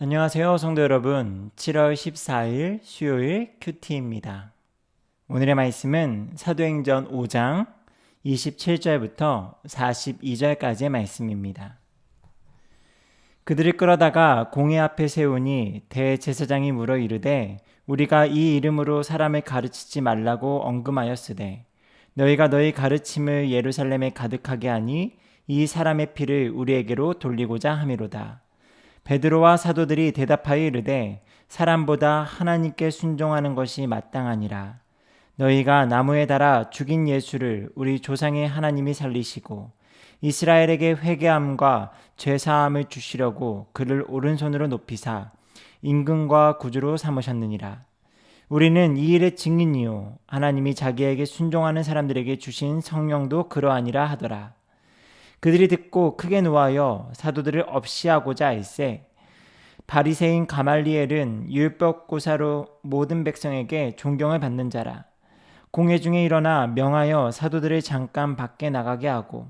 안녕하세요, 성도 여러분. 7월 14일 수요일 큐티입니다. 오늘의 말씀은 사도행전 5장 27절부터 42절까지의 말씀입니다. 그들을 끌어다가 공회 앞에 세우니 대제사장이 물어 이르되 우리가 이 이름으로 사람을 가르치지 말라고 언금하였으되 너희가 너희 가르침을 예루살렘에 가득하게 하니 이 사람의 피를 우리에게로 돌리고자 함이로다. 베드로와 사도들이 대답하여 이르되 사람보다 하나님께 순종하는 것이 마땅하니라. 너희가 나무에 달아 죽인 예수를 우리 조상의 하나님이 살리시고 이스라엘에게 회개함과 죄사함을 주시려고 그를 오른손으로 높이사 임금과 구주로 삼으셨느니라. 우리는 이 일의 증인이요 하나님이 자기에게 순종하는 사람들에게 주신 성령도 그러하니라 하더라. 그들이 듣고 크게 노하여 사도들을 없이하고자 할세 바리새인 가말리엘은 율법고사로 모든 백성에게 존경을 받는 자라. 공회 중에 일어나 명하여 사도들을 잠깐 밖에 나가게 하고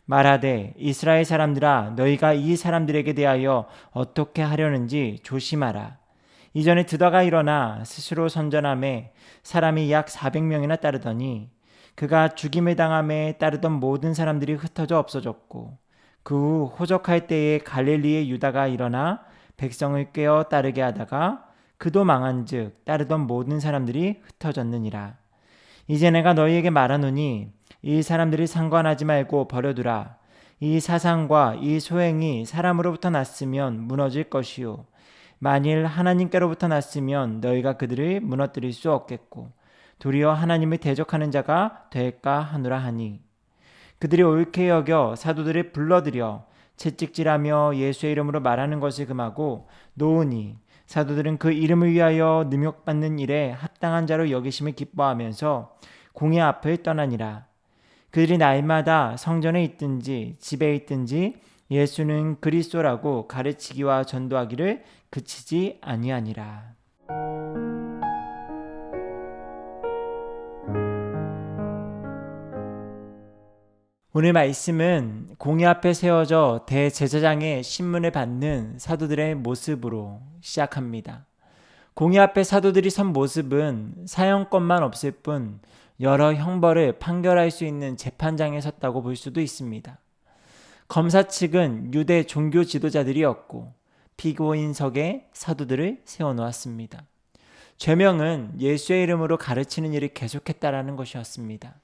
말하되 이스라엘 사람들아 너희가 이 사람들에게 대하여 어떻게 하려는지 조심하라. 이전에 드다가 일어나 스스로 선전함에 사람이 약 400명이나 따르더니 그가 죽임을 당함에 따르던 모든 사람들이 흩어져 없어졌고 그 후 호적할 때에 갈릴리의 유다가 일어나 백성을 꿰어 따르게 하다가 그도 망한즉 따르던 모든 사람들이 흩어졌느니라. 이제 내가 너희에게 말하노니 이 사람들을 상관하지 말고 버려두라. 이 사상과 이 소행이 사람으로부터 났으면 무너질 것이요 만일 하나님께로부터 났으면 너희가 그들을 무너뜨릴 수 없겠고 도리어 하나님을 대적하는 자가 될까 하노라 하니 그들이 옳게 여겨 사도들을 불러들여 채찍질하며 예수의 이름으로 말하는 것을 금하고 놓으니 사도들은 그 이름을 위하여 능욕받는 일에 합당한 자로 여기심을 기뻐하면서 공회 앞을 떠나니라. 그들이 날마다 성전에 있든지 집에 있든지 예수는 그리스도라고 가르치기와 전도하기를 그치지 아니하니라. 오늘 말씀은 공회 앞에 세워져 대제사장의 신문을 받는 사도들의 모습으로 시작합니다. 공회 앞에 사도들이 선 모습은 사형권만 없을 뿐 여러 형벌을 판결할 수 있는 재판장에 섰다고 볼 수도 있습니다. 검사 측은 유대 종교 지도자들이었고 피고인석에 사도들을 세워놓았습니다. 죄명은 예수의 이름으로 가르치는 일을 계속했다라는 것이었습니다.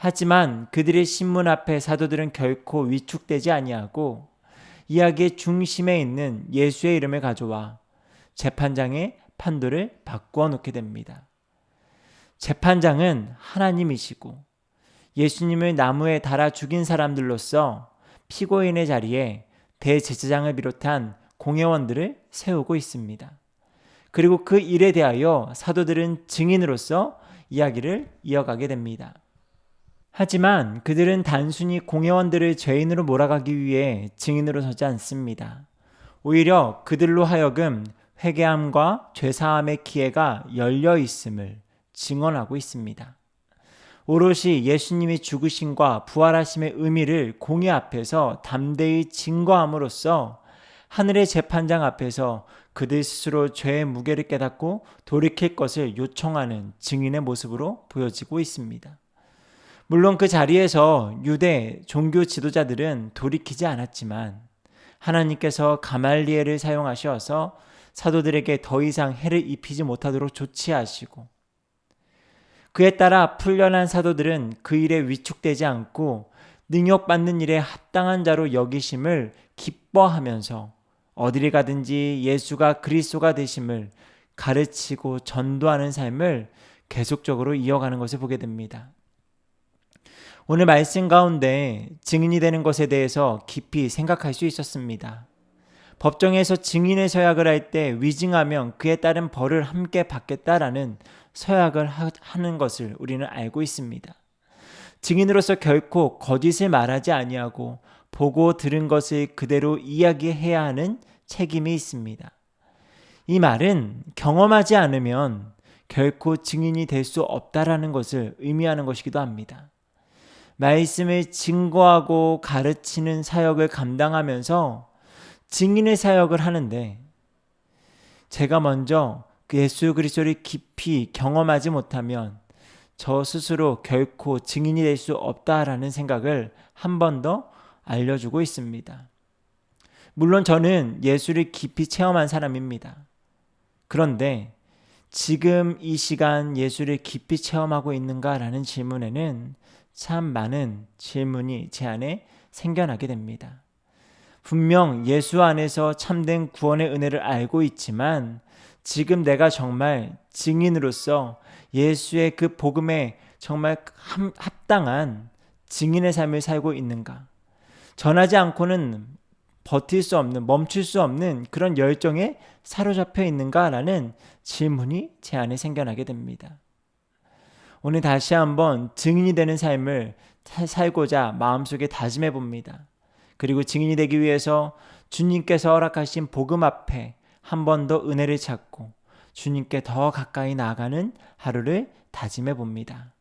하지만 그들의 신문 앞에 사도들은 결코 위축되지 아니하고 이야기의 중심에 있는 예수의 이름을 가져와 재판장의 판도를 바꾸어 놓게 됩니다. 재판장은 하나님이시고 예수님을 나무에 달아 죽인 사람들로서 피고인의 자리에 대제사장을 비롯한 공회원들을 세우고 있습니다. 그리고 그 일에 대하여 사도들은 증인으로서 이야기를 이어가게 됩니다. 하지만 그들은 단순히 공회원들을 죄인으로 몰아가기 위해 증인으로 서지 않습니다. 오히려 그들로 하여금 회개함과 죄사함의 기회가 열려 있음을 증언하고 있습니다. 오롯이 예수님이 죽으심과 부활하심의 의미를 공회 앞에서 담대히 증거함으로써 하늘의 재판장 앞에서 그들 스스로 죄의 무게를 깨닫고 돌이킬 것을 요청하는 증인의 모습으로 보여지고 있습니다. 물론 그 자리에서 유대 종교 지도자들은 돌이키지 않았지만 하나님께서 가말리엘을 사용하셔서 사도들에게 더 이상 해를 입히지 못하도록 조치하시고 그에 따라 풀려난 사도들은 그 일에 위축되지 않고 능욕받는 일에 합당한 자로 여기심을 기뻐하면서 어디를 가든지 예수가 그리스도가 되심을 가르치고 전도하는 삶을 계속적으로 이어가는 것을 보게 됩니다. 오늘 말씀 가운데 증인이 되는 것에 대해서 깊이 생각할 수 있었습니다. 법정에서 증인의 서약을 할 때 위증하면 그에 따른 벌을 함께 받겠다라는 서약을 하는 것을 우리는 알고 있습니다. 증인으로서 결코 거짓을 말하지 아니하고 보고 들은 것을 그대로 이야기해야 하는 책임이 있습니다. 이 말은 경험하지 않으면 결코 증인이 될 수 없다라는 것을 의미하는 것이기도 합니다. 말씀을 증거하고 가르치는 사역을 감당하면서 증인의 사역을 하는데 제가 먼저 그 예수 그리스도를 깊이 경험하지 못하면 저 스스로 결코 증인이 될 수 없다라는 생각을 한 번 더 알려주고 있습니다. 물론 저는 예수를 깊이 체험한 사람입니다. 그런데 지금 이 시간 예수를 깊이 체험하고 있는가라는 질문에는 참 많은 질문이 제 안에 생겨나게 됩니다. 분명 예수 안에서 참된 구원의 은혜를 알고 있지만 지금 내가 정말 증인으로서 예수의 그 복음에 정말 합당한 증인의 삶을 살고 있는가? 전하지 않고는 버틸 수 없는, 멈출 수 없는 그런 열정에 사로잡혀 있는가라는 질문이 제 안에 생겨나게 됩니다. 오늘 다시 한번 증인이 되는 삶을 살고자 마음속에 다짐해 봅니다. 그리고 증인이 되기 위해서 주님께서 허락하신 복음 앞에 한 번 더 은혜를 찾고 주님께 더 가까이 나아가는 하루를 다짐해 봅니다.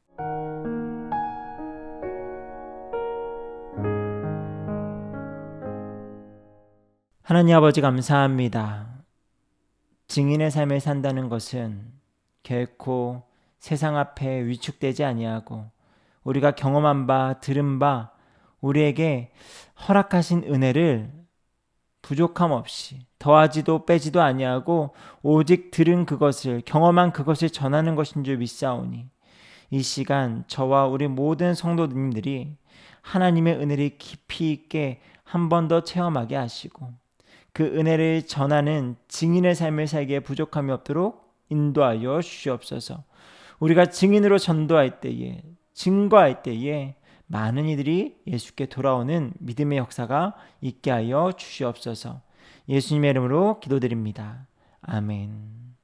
하나님 아버지 감사합니다. 증인의 삶을 산다는 것은 결코 세상 앞에 위축되지 아니하고 우리가 경험한 바, 들은 바, 우리에게 허락하신 은혜를 부족함 없이 더하지도 빼지도 아니하고 오직 들은 그것을, 경험한 그것을 전하는 것인 줄 믿사오니 이 시간 저와 우리 모든 성도님들이 하나님의 은혜를 깊이 있게 한 번 더 체험하게 하시고 그 은혜를 전하는 증인의 삶을 살기에 부족함이 없도록 인도하여 주시옵소서. 우리가 증인으로 전도할 때에, 증거할 때에 많은 이들이 예수께 돌아오는 믿음의 역사가 있게 하여 주시옵소서. 예수님의 이름으로 기도드립니다. 아멘.